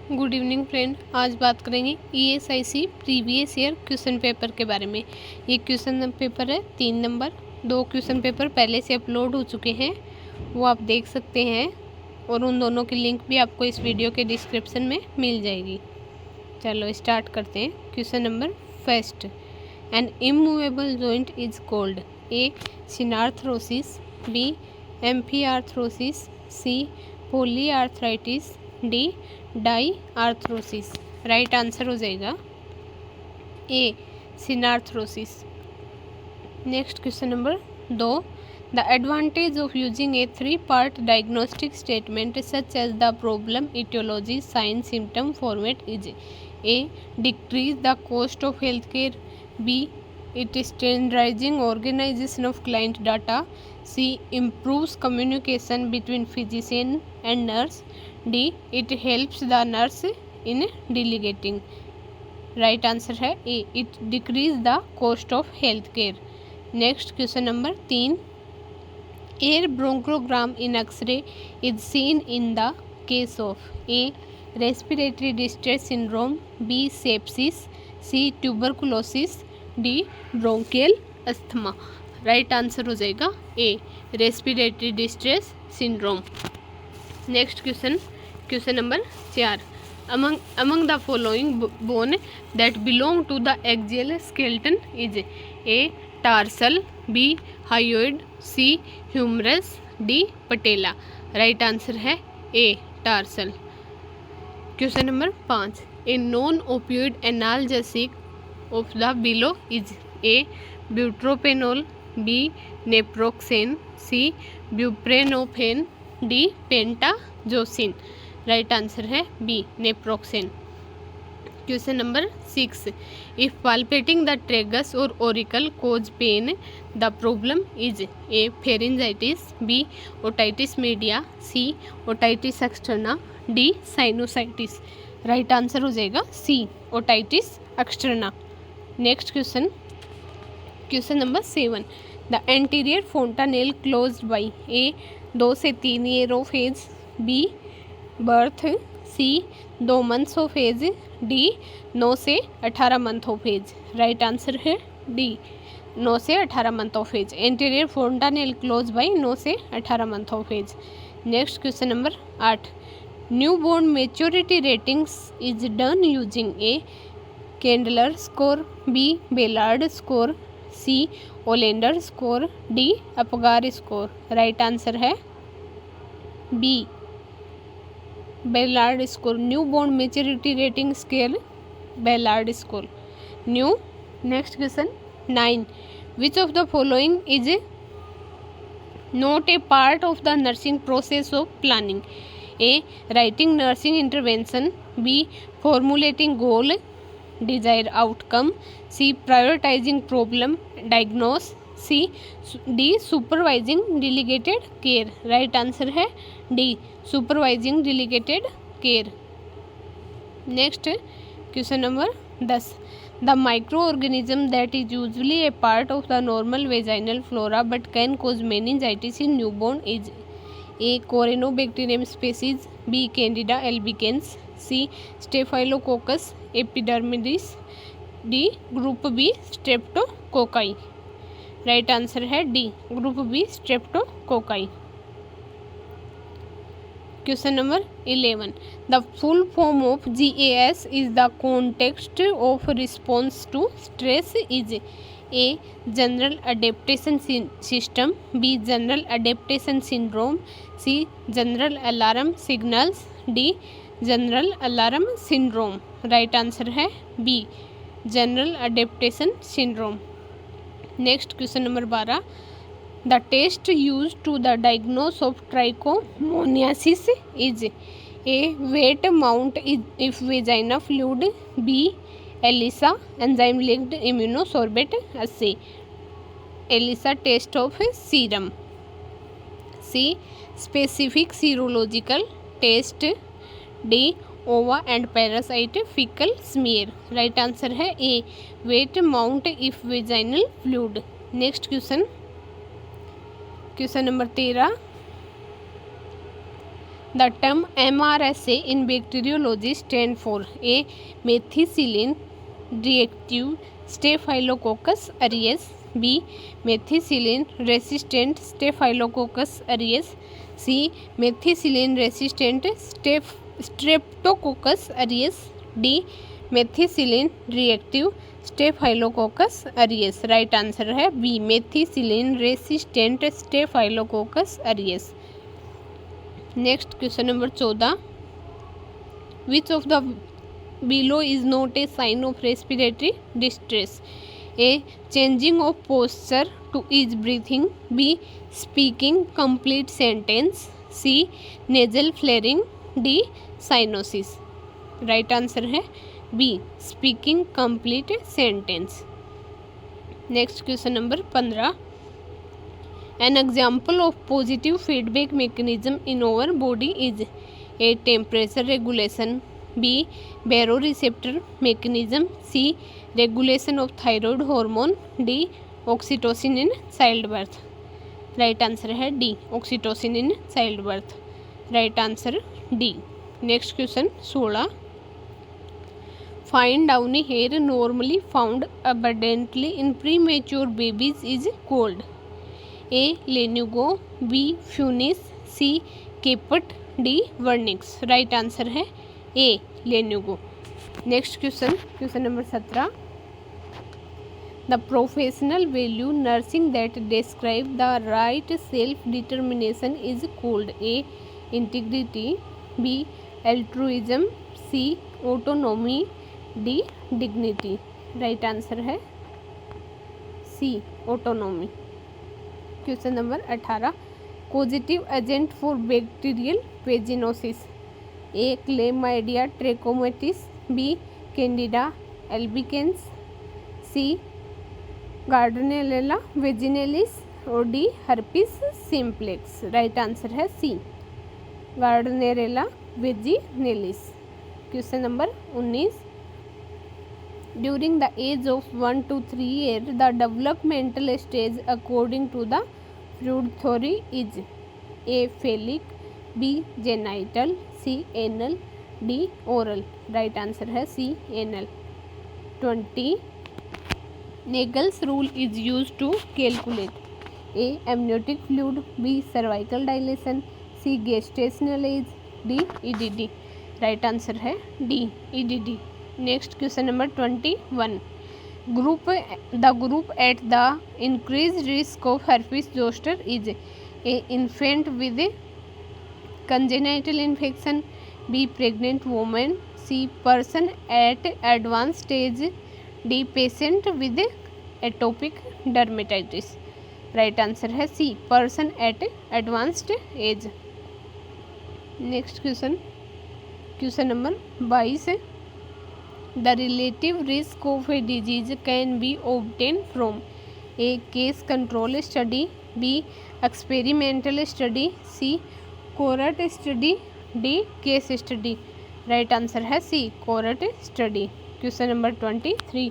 Good evening friend. आज बात करेंगे ESIC previous year question paper के बारे में। ये क्वेश्चन पेपर है 3 नंबर। 2 क्वेश्चन पेपर पहले से अपलोड हो चुके हैं, वो आप देख सकते हैं और उन दोनों की लिंक भी आपको इस वीडियो के डिस्क्रिप्शन में मिल जाएगी। चलो स्टार्ट करते हैं। Question number first, an immovable joint is called A synarthrosis, B amphiarthrosis, C polyarthritis, D diarthrosis. Right answer हो जाएगा A synarthrosis. Next question number 2, the advantage of using a 3-part diagnostic statement such as the problem etiology sign symptom format is A decrease the cost of health care, B it is standardizing organization of client data, C improves communication between physician and nurse, D it helps the nurse in delegating। Right answer है A, it decrease the cost of health care। Next question number 3, air bronchogram in X-ray is seen in the case of A respiratory distress syndrome, B sepsis, C tuberculosis, D bronchial asthma. Right answer हो जाएगा A respiratory distress syndrome. Next question number 4, among the following bone that belong to the axial skeleton is a tarsal, b hyoid, c humerus, d patella। Right answer है A tarsal. Question number 5, A non opioid analgesic of the below is a bupropion, b naproxen, c buprenorphine, d pentazocine। Right answer है B naproxen. Question number 6, if palpating the tragus और auricle causes pain the problem is A pharyngitis, B otitis media, C otitis externa, D sinusitis. Right answer हो जाएगा C otitis externa. Next question number 7, the anterior fontanelle closed by A 2 से 3 year of age, B birth, C 2 months of age, D 9 से 18 month of as. Right answer है D 9 से 18 month of age. Anterior fontanelle close by 9 से 18 month of age. Next question number 8, newborn maturity ratings is done using A Kendler score, B Ballard score, C Olender score, D Apgar score. Right answer है B Ballard score. Newborn maturity rating scale Ballard score new. Next question 9, which of the following is not a part of the nursing process of planning, A writing nursing intervention, B formulating goal desired outcome, C prioritizing problem diagnose, C D supervising delegated care। Right answer है D supervising delegated care। Next question number 10, the microorganism that is usually a part of the normal vaginal flora but can cause meningitis in newborn is A Corynebacterium species, B Candida albicans, C Staphylococcus epidermidis, D group B streptococci. Right answer है D group B streptococci. Question number 11, the full form of GAS is the context of response to stress is A general adaptation system, B general adaptation syndrome, C general alarm signals, D general alarm syndrome. Right answer है B general adaptation syndrome. Next question number 12, the test use to the diagnose of trichomoniasis is A wet mount if vagina fluid, B ELISA enzyme linked immunosorbent assay, ELISA test of serum, C specific serological test, D ova and parasite faecal smear. Right answer है A wet mount if vaginal fluid. Next question number 13, The term MRSA in bacteriology stands for A. Methicillin reactive Staphylococcus aureus, B. Methicillin resistant Staphylococcus aureus, C. Methicillin resistant Streptococcus aureus, D. Methicillin reactive Staphylococcus aureus। Right answer है B, methicillin resistant staphylococcus aureus। Next question number 14, which of the below is not a sign of respiratory distress? A. Changing of posture to is breathing, B. Speaking complete sentence, C. Nasal flaring, D. Cyanosis. Right answer है B, speaking complete sentence. Next question number 15, An example of positive feedback mechanism in our body is A. Temperature regulation, B. Baroreceptor mechanism, C. Regulation of thyroid hormone, D. Oxytocin in childbirth। Right answer है D, oxytocin in childbirth. Right answer D. Next question 16, fine downy hair normally found abundantly in premature babies is called A. Lanugo, B. Funis, C. Caput, D. Vernix. Right answer है A. Lanugo. Next question number 17, the professional value nursing that describe the right self determination is called A. Integrity, B. Altruism, C. Autonomy, D. Dignity. Right answer है C. Autonomy. Question number 18, positive agent for bacterial vaginosis? A. Chlamydia trachomatis, B. Candida albicans, C. Gardnerella vaginalis, और D. Herpes simplex. Right answer है C. Gardnerella vaginalis. Question number 19, during the age of 1 to 3 years the developmental stage according to the Freud theory is A. Phallic, B. Genital, C. Anal, D. Oral. Right answer है C. Anal. 20, Naegele's rule is use to calculate? A. Amniotic fluid, B. Cervical dilation, C. Gestational age, D. EDD. Right answer है D. EDD. Next question number 21, the group at the increase risk of herpes zoster is A. Infant with congenital infection, B. Pregnant women, C. Person at advance stage, D. Patient with atopic dermatitis. Right answer है C. Person at advanced age. Next question number 22, the relative risk of a disease can be obtain from? A. Case control study, B. Experimental study, C. Cohort study, D. Case study. Right answer है C. Cohort study. Question number 23,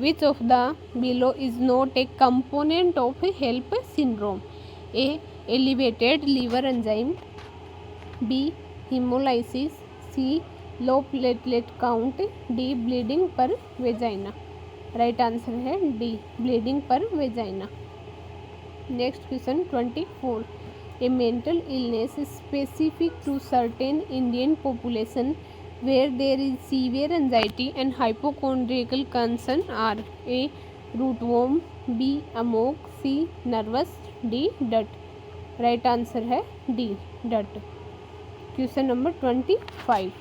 which of the below is not a component of HELLP syndrome? A. Elevated liver enzyme, B. Haemolysis, C. Low platelet count, D. Bleeding per vagina. Right answer है D. Bleeding per vagina. Next question 24, a mental illness specific to certain Indian population where there is severe anxiety and hypochondriacal concern are? A. Rootworm, B. Amok, C. Nervous, D. Dhat. Right answer है D. Dhat. Question number 25,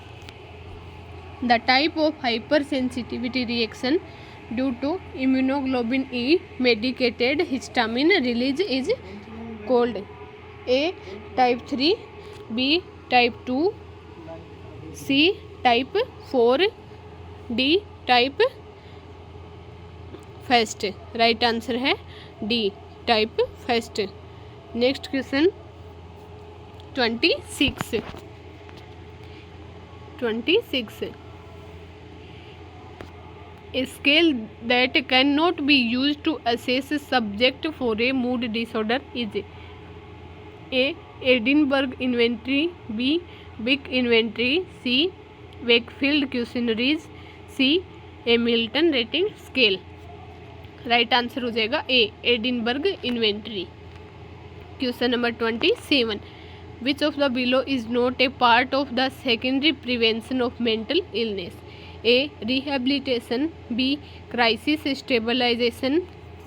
the type of hypersensitivity reaction due to immunoglobulin E medicated histamine release is called? A. type 3, B. type 2, C. type 4, D. type first। Right answer है D. Type first. Next question 26, a scale that cannot be used to assess subject for a mood disorder is? A. Edinburgh inventory, B Beck inventory, C Wakefield questionnaires, C Hamilton rating scale. Right answer हो जाएगा A Edinburgh inventory. Question number 27, which of the below is not a part of the secondary prevention of mental illness? A rehabilitation, B crisis stabilisation,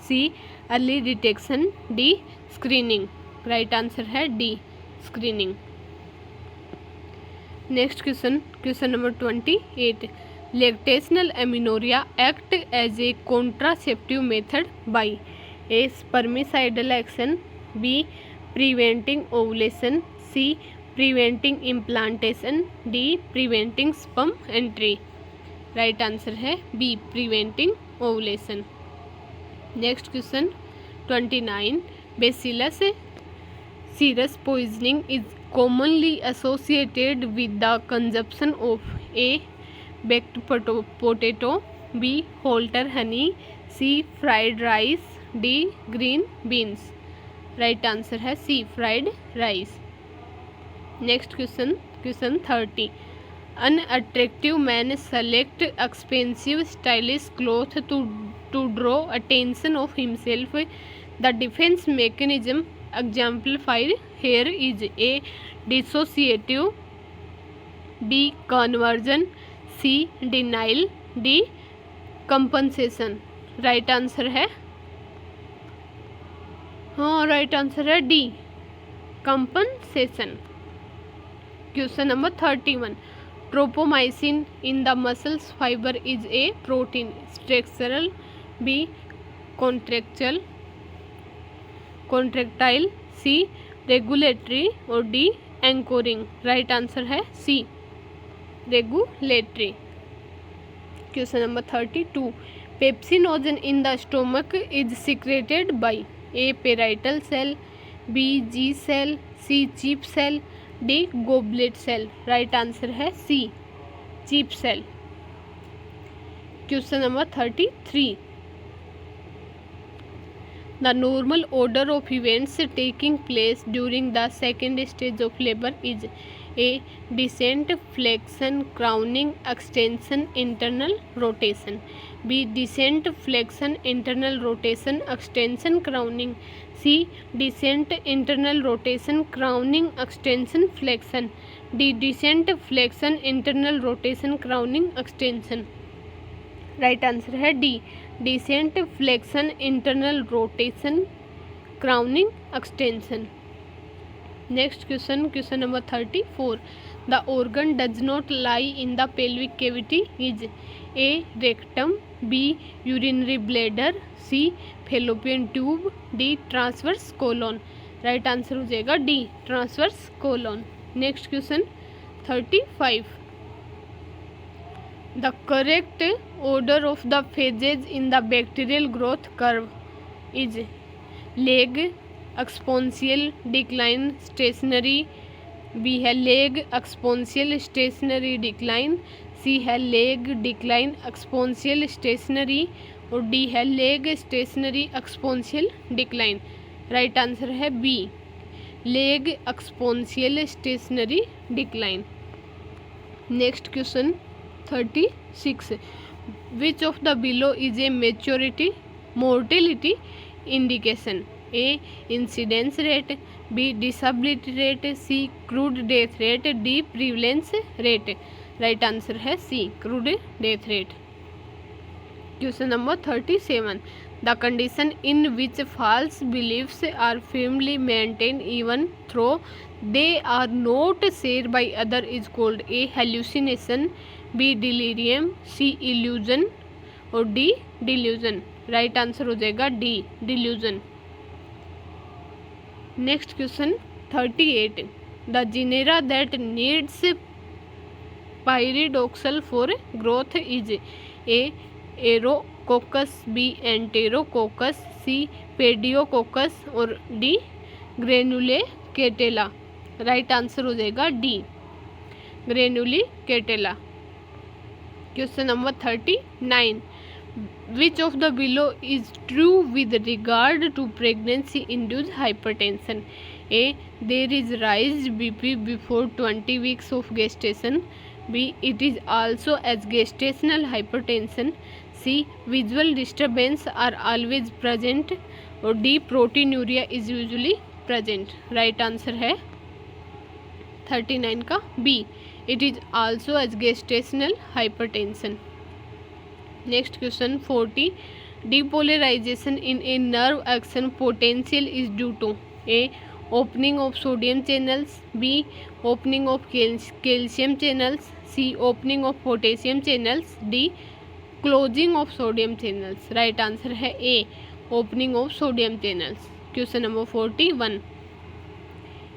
C early detection, D screening. Right answer है D screening. Next question, question number 28, lactational amenorrhoea act as a contraceptive method by A spermicidal action, B preventing ovulation, C preventing implantation, D preventing sperm entry. Right answer है B preventing ovulation. Next question 29, Bacillus cereus poisoning is commonly associated with the consumption of A baked potato, B halter honey, C fried rice, D green beans। Right answer है C fried rice। Next question, question 30, unattractive man select expensive stylish cloth to draw attention of himself, the defence mechanism exemplified here is A dissociative, B conversion, C denial, D compensation। Right answer है, हाँ right answer है D compensation. Question number 31, tropomyosin in the muscles fibre is A protein, structural, B contractile, C regulatory और D anchoring. Right answer है C regulatory. Question number 32, pepsinogen in the stomach is secreted by A parietal cell, B G cell, C chief cell, D goblet cell. Right answer है C chief cell. Question number 33, the normal order of events taking place during the second stage of labor is A descent, flexion, crowning, extension, internal rotation, B descent, flexion, internal rotation, extension, crowning, C descent, internal rotation, crowning, extension, flexion, D descent, flexion, internal rotation, crowning, extension। Right answer है D descent, flexion, internal rotation, crowning, extension. Next question, question number 34, the organ does not lie in the pelvic cavity is A rectum, B urinary bladder, C fallopian tube, D transverse colon. Right answer हो जाएगा D transverse colon. Next question 35, the correct order of the phases in the bacterial growth curve is leg, exponential, decline, stationary, B है leg, exponential, stationary, decline, C है leg, decline, exponential, stationary और D है leg, stationary, exponential, decline। Right answer है B leg, exponential, stationary, decline। Next question 36, which of the below is a maturity mortality indication? A incidence rate, B disability rate, C crude death rate, D prevalence rate। Right answer है C crude death rate। Question number 37, the condition in which false beliefs are firmly maintained even though they are not shared by other is called A hallucination, B delirium, C illusion और D delusion। Right answer हो जाएगा D delusion। Next question 38, the genera that needs pyridoxal for growth is A Aerococcus, B Enterococcus, C Pediococcus और D Granulicatella. Right answer हो जाएगा D Granulicatella. Question number 39, which of the below is true with regard to pregnancy induced hypertension? A. There is rise BP before 20 weeks of gestation. B. It is also as gestational hypertension. C. Visual disturbance are always present. और D. proteinuria is usually present. Right answer है 39 का B. It is also as gestational hypertension. Next question 40. Depolarization in a nerve action potential is due to A. Opening of sodium channels. B. Opening of calcium channels. C. Opening of potassium channels. D. Closing of sodium channels. Right answer है A. Opening of sodium channels. Question number 41.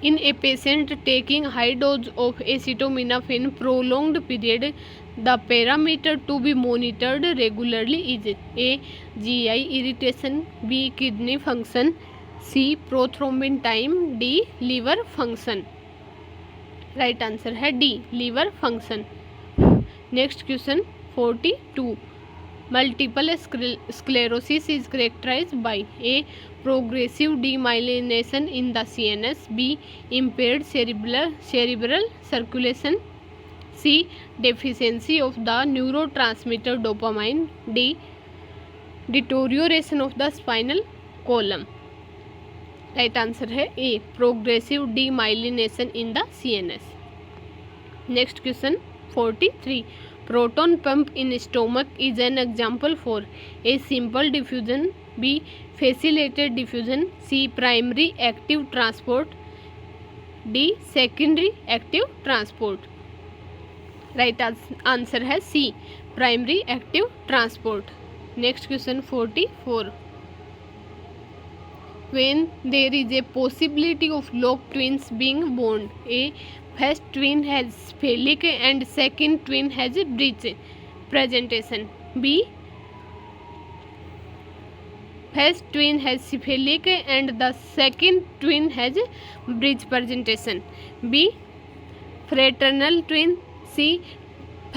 In a patient taking high dose of acetaminophen prolonged period, the parameter to be monitored regularly is A. GI irritation. B. Kidney function. C. prothrombin time. D. liver function. Right answer है D. liver function. Next question 42. Multiple sclerosis is characterized by A. progressive demyelination in the CNS. B. impaired cerebral circulation. C. deficiency of the neurotransmitter dopamine. D. deterioration of the spinal column. Right answer है A. Progressive demyelination in the CNS. Next question 43. Proton pump in stomach is an example for A. Simple diffusion. B. Facilitated diffusion. C. Primary active transport. D. Secondary active transport. Right answer है C. Primary active transport. Next question 44. When there is a possibility of log twins being born, A. first twin has cephalic and second twin has breech presentation. B. first twin has cephalic and the second twin has breech presentation. B. fraternal twin. C.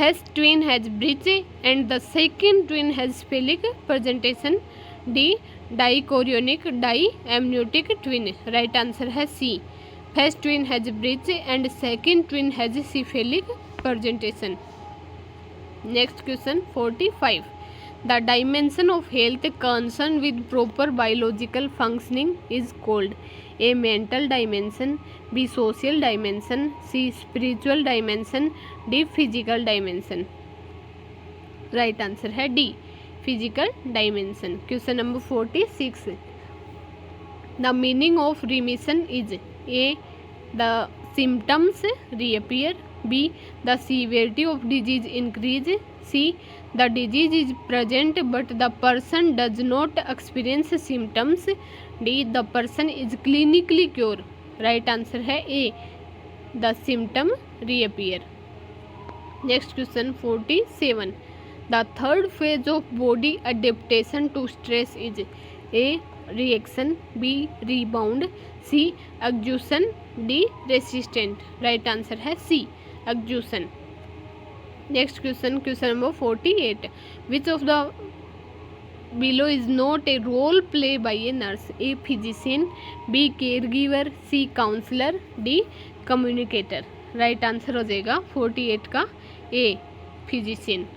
first twin has breech and the second twin has cephalic presentation. D. Dichorionic diamniotic twin. Right answer है C. First twin has breech and second twin has cephalic presentation. Next question 45. The dimension of health concern with proper biological functioning is called A. Mental dimension. B. Social dimension. C. Spiritual dimension. D. Physical dimension. Right answer है D. Physical dimension. Question number 46. The meaning of remission is A. The symptoms reappear. B. The severity of disease increase. C. The disease is present but the person does not experience symptoms. D. The person is clinically cure. Right answer है A. The symptom reappear. Next question 47. The third phase of body adaptation to stress is A. reaction. B. rebound. C. exhaustion. D. resistant. Right answer है C. exhaustion. Next question, question number 48. Which of the below is not a role play by a nurse? A. physician. B. caregiver. C. counselor. D. communicator. Right answer हो जाएगा 48 का A. physician.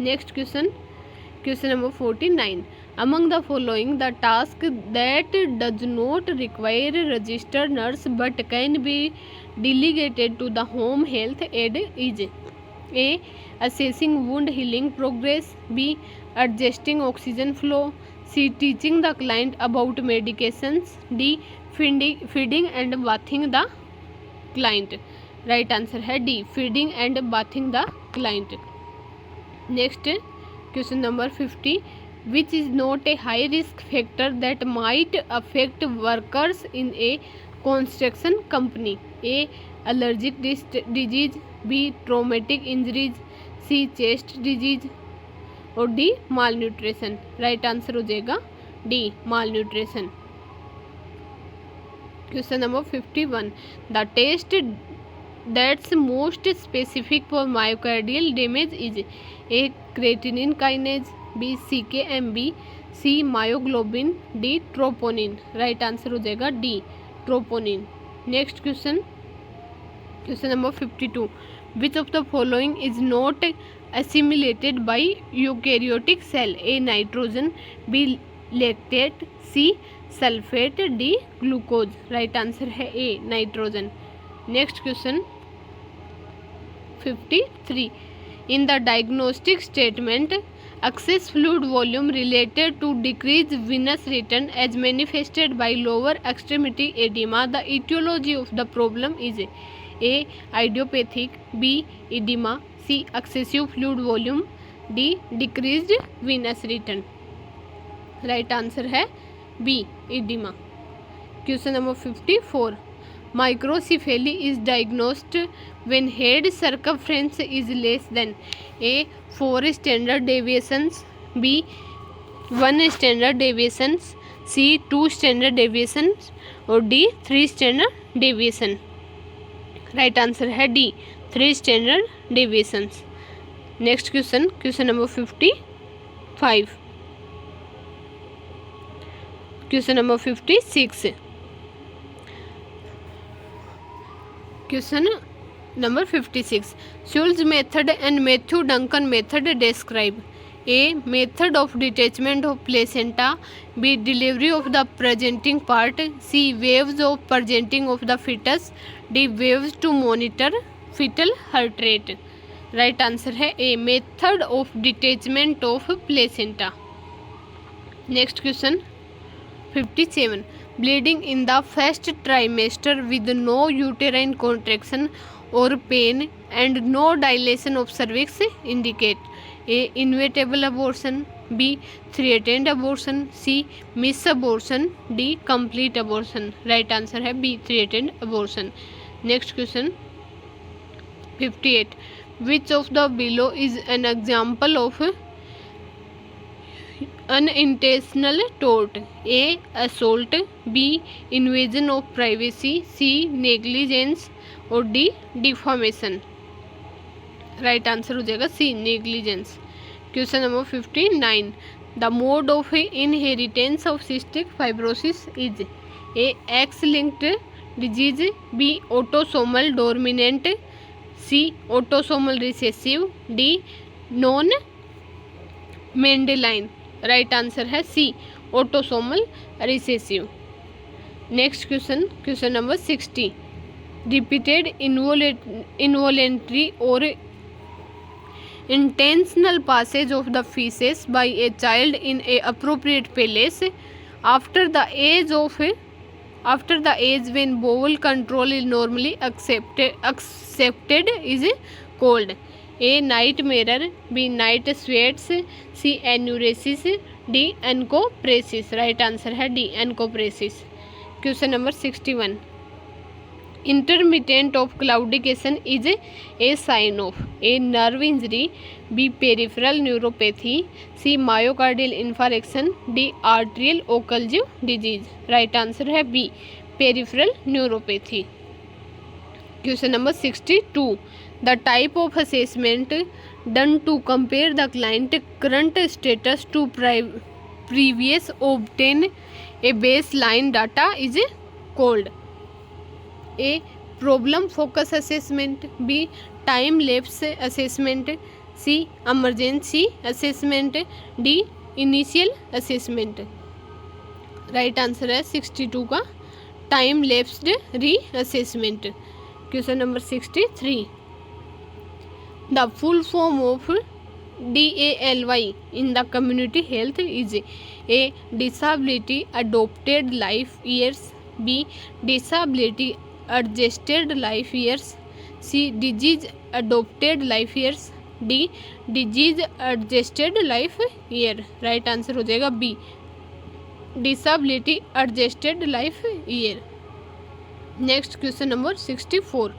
Next question, question number 49. Among the following, the task that does not require registered nurse but can be delegated to the home health aide is A. assessing wound healing progress. B. adjusting oxygen flow. C. teaching the client about medications. D. feeding and bathing the client. Right answer है D. feeding and bathing the client. Next question number 50. Which is not a high risk factor that might affect workers in a construction company? A. allergic disease. B. traumatic injuries. C. chest disease. और D. malnutrition. Right answer हो जाएगा D. malnutrition. Question number 51. The test that's most specific for myocardial damage is A. creatinine kinase. B. CKMB. C. myoglobin. D. troponin. Right answer हो जाएगा D. troponin. Next question number 52. Which of the following is not assimilated by eukaryotic cell? A. Nitrogen, B. lactate, C. sulfate, D. glucose. Right answer है A. nitrogen. Next question 53. In the diagnostic statement, excess fluid volume related to decreased venous return as manifested by lower extremity edema. The etiology of the problem is A. idiopathic, B. edema, C. excessive fluid volume, D. decreased venous return. Right answer है B. edema. Question number 54. Microcephaly is diagnosed when head circumference is less than A. 4 standard deviations, B. 1 standard deviations, C. 2 standard deviations और D. 3 standard deviation. Right answer है D. 3 standard deviations. Next question number 55. Question number 56. Question number 56. Schulze method and Matthew Duncan method describe A. method of detachment of placenta, B. delivery of the presenting part, C. waves of presenting of the fetus, D. waves to monitor fetal heart rate. Right answer है A. method of detachment of placenta. Next question 57. Bleeding in the first trimester with no uterine contraction or pain and no dilation of cervix indicate A. inevitable abortion, B. threatened abortion, C. misabortion, D. complete abortion. Right answer है B. threatened abortion. Next question 58. Which of the below is an example of unintentional tort? A. assault, B. invasion of privacy, C. negligence और D. defamation. Right answer हो जाएगा C. negligence. Question number 59. The mode of inheritance of cystic fibrosis is A. X linked disease, B. Autosomal dominant, C. Autosomal recessive, D. Non Mendelian. Right answer है C. Autosomal recessive. Next question number 60. Repeated involuntary और intentional passage of the feces by a child in a appropriate place after the age when bowel control is normally accepted is called A. night mirror, B. night sweats, C. enuresis, D. encopresis. right answer है D. encopresis. Question number 61. Intermittent of claudication is a sign of A. nerve injury, B. peripheral neuropathy, C. myocardial infarction, D. arterial occlusive disease. right answer है B. peripheral neuropathy. Question number 62. The type of assessment done to compare the client current status to previous obtain a baseline data is called A. problem focus assessment, B. time lapse assessment, C. emergency assessment, D. initial assessment. Right answer है 62 का time लेप्स्ड री assessment. Question number 63. The full form of DALY in the community health is A. disability adopted life years, B. disability adjusted life years, C. disease adopted life years, D. disease adjusted life year. Right answer हो जाएगा B. disability adjusted life year. Next question number 64.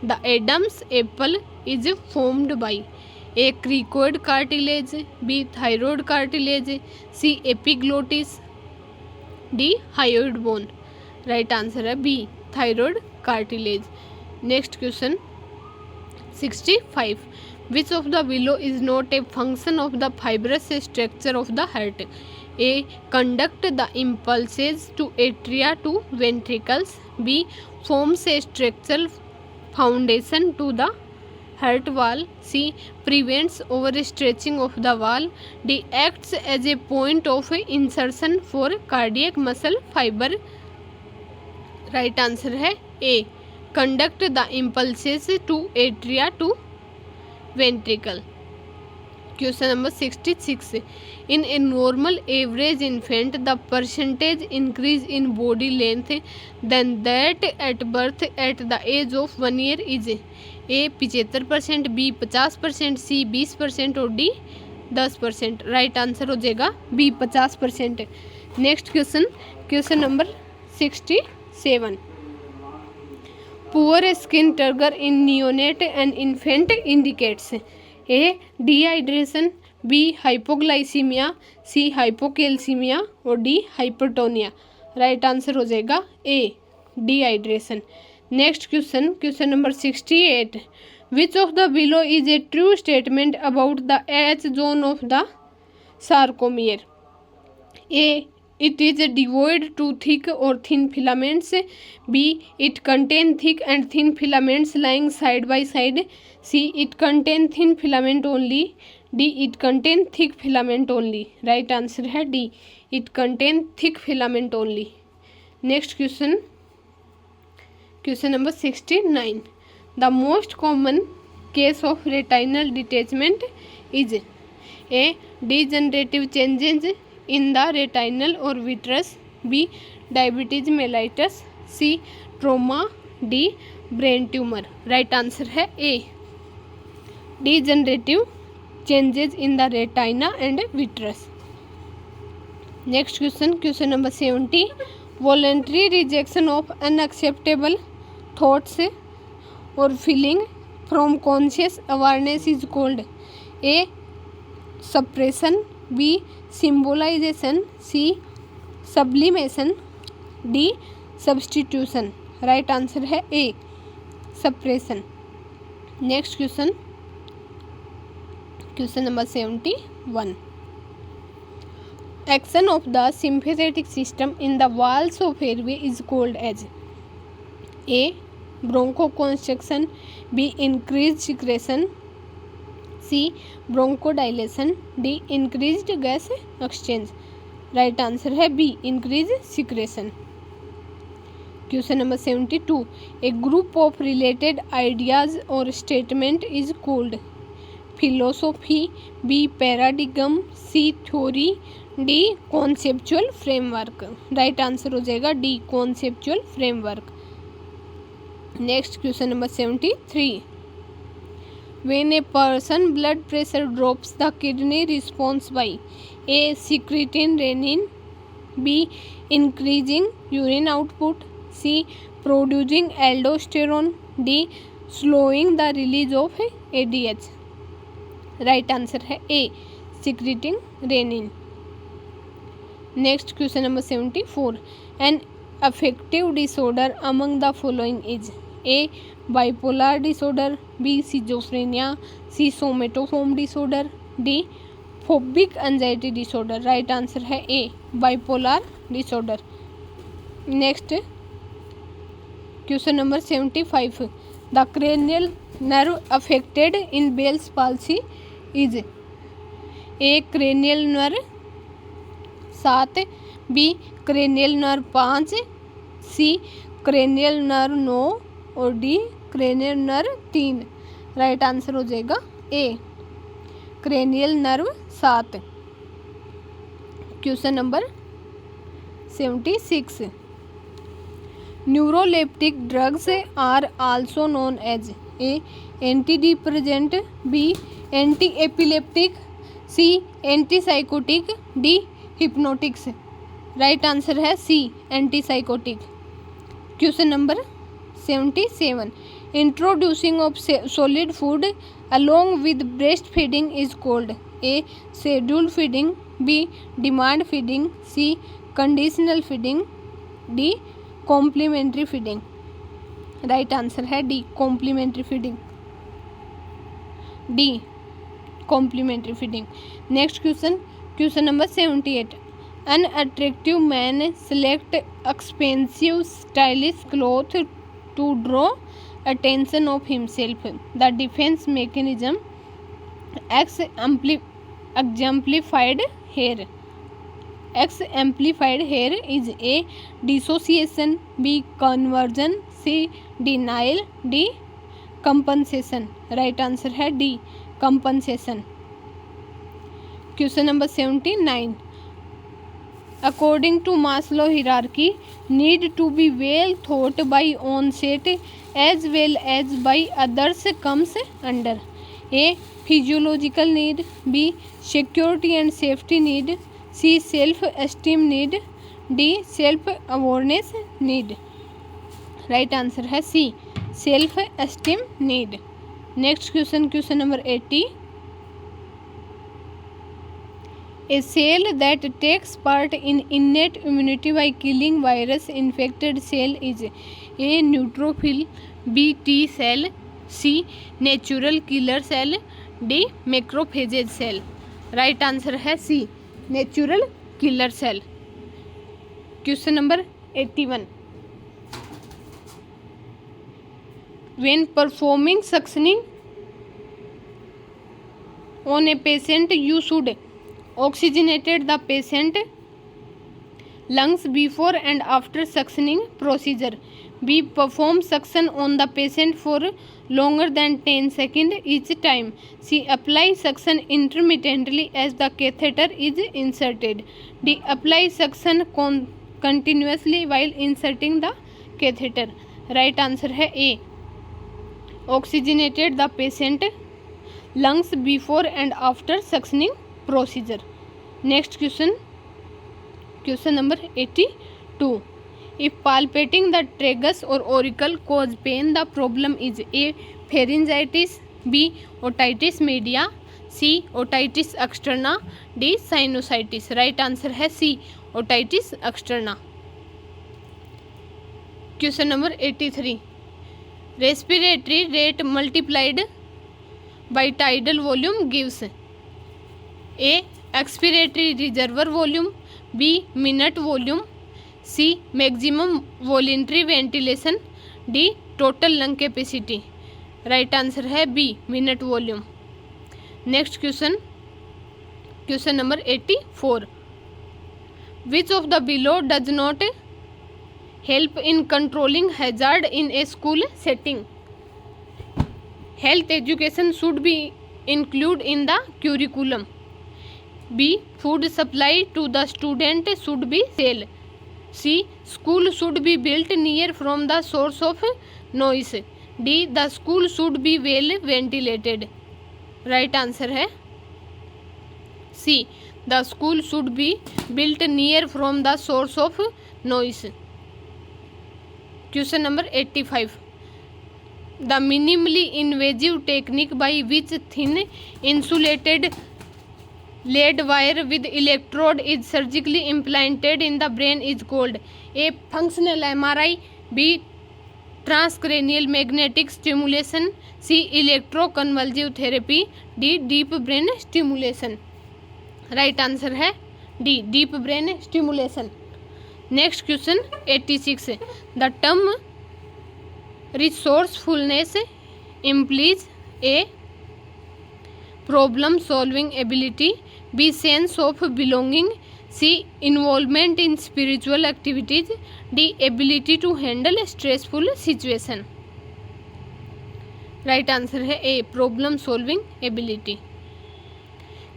The Adam's apple is formed by A. cricoid cartilage, B. thyroid cartilage, C. epiglottis, D. hyoid bone. Right answer है B. thyroid cartilage. Next question 65. Which of the below is not a function of the fibrous structure of the heart? A. conduct the impulses to atria to ventricles, B forms a structural foundation to the heart wall. C prevents overstretching of the wall. D acts as a point of insertion for cardiac muscle fiber. Right answer है A conduct the impulses to atria to ventricle. Question number 66. In a normal average infant the percentage increase in body length than that at birth at the age of 1 year is A 75%, B 50%, C 20% और D 10%. Right answer हो जाएगा B 50%. Next question, question number 67. Poor skin turgor in neonate and infant indicates A dehydration, B hypoglycaemia, C hypocalcaemia और D hypertonia. Right answer हो जाएगा A dehydration. Next question, question number 68. Which of the below is a true statement about the H zone of the sarcomere. A it is devoid to thick or thin filaments. B it contain thick and thin filaments lying side by side. C it contain thin filament only. D it contain thick filament only. right answer है D it contain thick filament only. next question, question number 69. the most common case of retinal detachment is A degenerative changes in the retinal or vitreous. B diabetes mellitus. C trauma. D brain tumor. right answer है A degenerative changes in the retina and vitreous. next question, question number 70. voluntary rejection of unacceptable thoughts or feeling from conscious awareness is called A suppression, B symbolization, C sublimation, D substitution. Right answer है A suppression. Next question, question number 71. Action of the sympathetic system in the walls of airway is called as A bronchoconstriction, B increase secretion, C bronchodilation, D increased gas exchange. Right answer है B increase secretion. Question number 72. A group of related ideas और statement is called philosophy, B paradigm, C theory, D conceptual framework. Right answer हो जाएगा D conceptual framework. Next question number 73. when a person blood pressure drops the kidney responds by A secreting renin, B increasing urine output, C producing aldosterone, D slowing the release of ADH. right answer है A secreting renin. next question number 74. an affective disorder among the following is A bipolar disorder, B schizophrenia, C somatoform disorder, D phobic anxiety disorder. right answer है A bipolar disorder. next question number 75. the cranial nerve affected in Bell's palsy is A cranial nerve 7, B cranial nerve 5, C cranial nerve 9 और D cranial nerve 3. Right answer हो जाएगा A cranial nerve 7. Question number 76. Neuroleptic drugs are also known as A antidepressant, B antiepileptic, C antipsychotic, D hypnotics. Right answer है C antipsychotic. Question number 77. Introducing of solid food along with breastfeeding is called A schedule feeding, B demand feeding, C conditional feeding, D complementary feeding. Right answer है D complementary feeding. D complementary feeding. Next question, question number 78. Unattractive man select expensive stylish clothes to draw attention of himself. The defense mechanism exemplified here. Exemplified here is A. Dissociation, B. Conversion, C. Denial, D. Compensation. Right answer है D. Compensation. Question number 79. According to Maslow hierarchy, need to be well thought by onset as well as by others comes under A. Physiological need, B. Security and safety need, C. Self-esteem need, D. Self-awareness need. Right answer है C. Self-esteem need. Next question, question number 80. A cell that takes part in innate immunity by killing virus infected cell is A. Neutrophil, B. T cell, C. Natural killer cell, D. Macrophage cell. Right answer है C. Natural killer cell. Question number 81. When performing suctioning on a patient, you should oxygenated the patient lungs before and after suctioning procedure. B. Perform suction on the patient for longer than 10 seconds each time. C. Apply suction intermittently as the catheter is inserted. D. Apply suction continuously while inserting the catheter. Right answer है A. Oxygenated the patient lungs before and after suctioning procedure. Next question, question number 82. If palpating the tragus or auricle cause pain, the problem is A. Pharyngitis, B. Otitis media, C. Otitis externa, D. Sinusitis. Right answer है C. Otitis externa. Question number 83. Respiratory rate multiplied by tidal volume gives A. Expiratory reservoir volume, B. Minute volume, C. Maximum voluntary ventilation, D. Total lung capacity. Right answer है B. Minute volume. Next question, question number 84. Which of the below does not help in controlling hazard in a school setting? Health education should be included in the curriculum. B. Food supply to the student should be sell. C. School should be built near from the source of noise. D. The school should be well ventilated. Right answer है C. The school should be built near from the source of noise. Question number 85. The minimally invasive technique by which thin insulated lead wire with electrode is surgically implanted in the brain is called A. Functional MRI, B. Transcranial magnetic stimulation, C. Electroconvulsive therapy, D. Deep brain stimulation. Right answer है D. Deep brain stimulation. Next question 86. The term resourcefulness implies A. Problem solving ability, B. Sense of belonging, C. Involvement in spiritual activities, D. Ability to handle stressful situation. Right answer है A. Problem solving ability.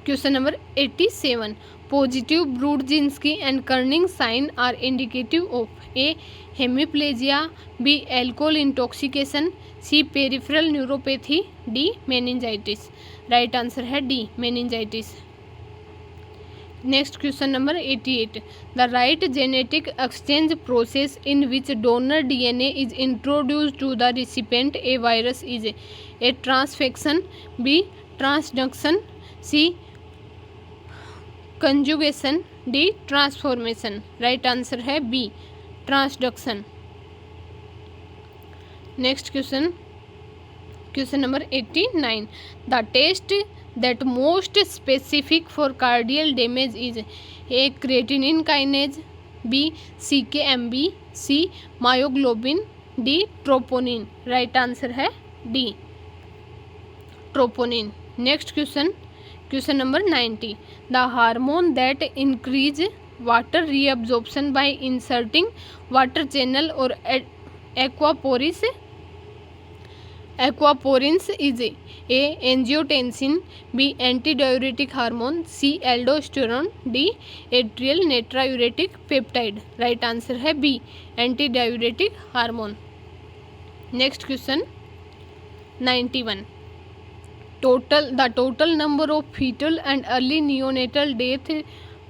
Question number 87. Positive Brudzinski and Kerning sign are indicative of A. Hemiplegia, B. Alcohol intoxication, C. Peripheral neuropathy, D. Meningitis. Right answer है D. Meningitis. Next question number 88. The right genetic exchange process in which donor DNA is introduced to the recipient a virus is A. Transfection, B. Transduction, C. Conjugation, D. Transformation. Right answer है B. Transduction. Next question, question number 89. The test that most specific for cardiac damage is A. creatinine kinase, B. CKMB, C. myoglobin, D. troponin. Right answer है D. troponin. Next question number 90. The hormone that increase water reabsorption by inserting water channel or aquaporins is A. angiotensin, B. antidiuretic hormone, C. aldosterone, D. atrial natriuretic peptide. Right answer है B. antidiuretic hormone. Next question 91. The total number of fetal and early neonatal death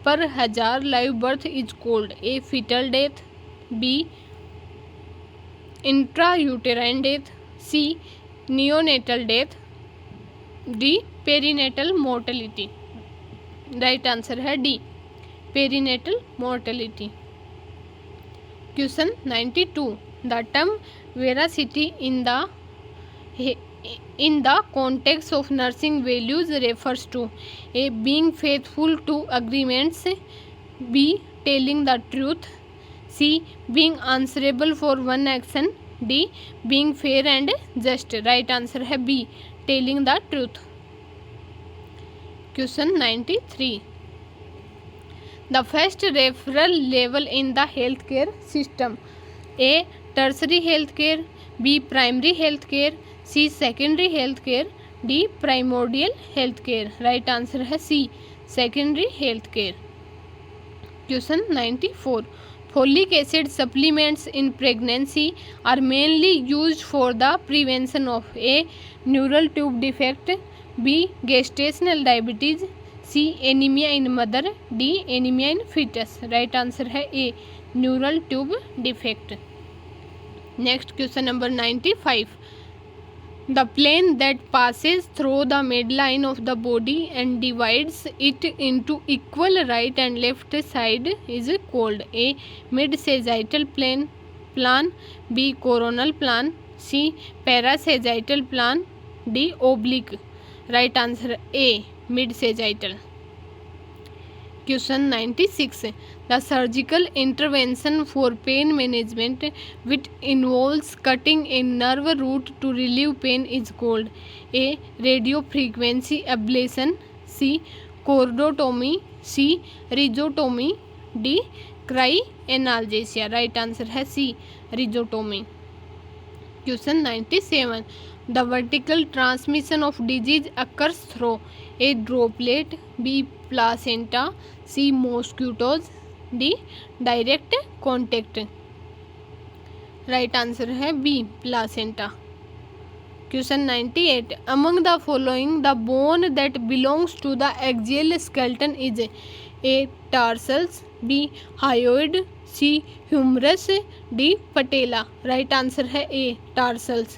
per 1000 live birth is called A. fetal death, B. intrauterine death, C. neonatal death, D. perinatal mortality. Right answer है D. perinatal mortality. Question 92. The term veracity in the context of nursing values refers to A. being faithful to agreements, B. telling the truth, C. being answerable for one action, D. being fair and just. Right answer है B. telling the truth. Question 93. The first referral level in the healthcare system. A. tertiary healthcare, B. primary healthcare, C. secondary healthcare, D. primordial healthcare. Right answer है C. secondary healthcare. Question 94. Folic acid supplements in pregnancy are mainly used for the prevention of A. neural tube defect, B. gestational diabetes, C. anemia in mother, D. anemia in fetus. Right answer है A. neural tube defect. Next question number 95. The plane that passes through the midline of the body and divides it into equal right and left side is called A. mid-sagittal plan, B. coronal plan, C. parasagittal plan, D. oblique. Right answer A. mid-sagittal. Question 96. The surgical intervention for pain management which involves cutting a nerve root to relieve pain is called A. radiofrequency ablation, C. chordotomy, C. rhizotomy, D. cryoanalgesia. Right answer है C. rhizotomy. Question 97. The vertical transmission of disease occurs through A. droplet, B. placenta, C. mosquitoes, D. direct contact. Right answer है B. placenta. Question 98. Among the following, the bone that belongs to the axial skeleton is A. tarsals, B. hyoid, C. humerus, D. patella. Right answer है A. tarsals.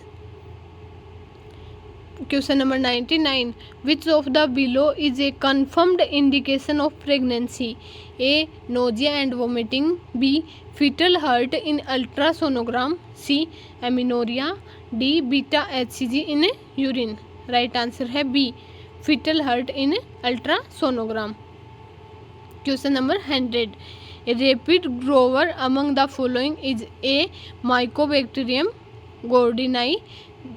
Question number 99. Which of the below is a confirmed indication of pregnancy? A. nausea and vomiting, B. fetal heart in ultrasonogram, C. amenorrhea, D. beta hcg in urine. Right answer है B. fetal heart in ultrasonogram. Question number 100. A rapid grower among the following is A. mycobacterium gordini,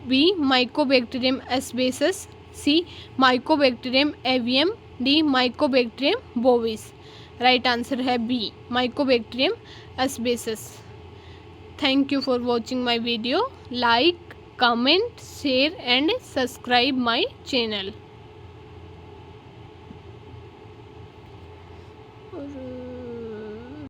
B. mycobacterium asbasus, C. mycobacterium avium, D. mycobacterium bovis. Right answer है B. mycobacterium asbasus. Thank you for watching my video. Like, comment, share and subscribe my channel.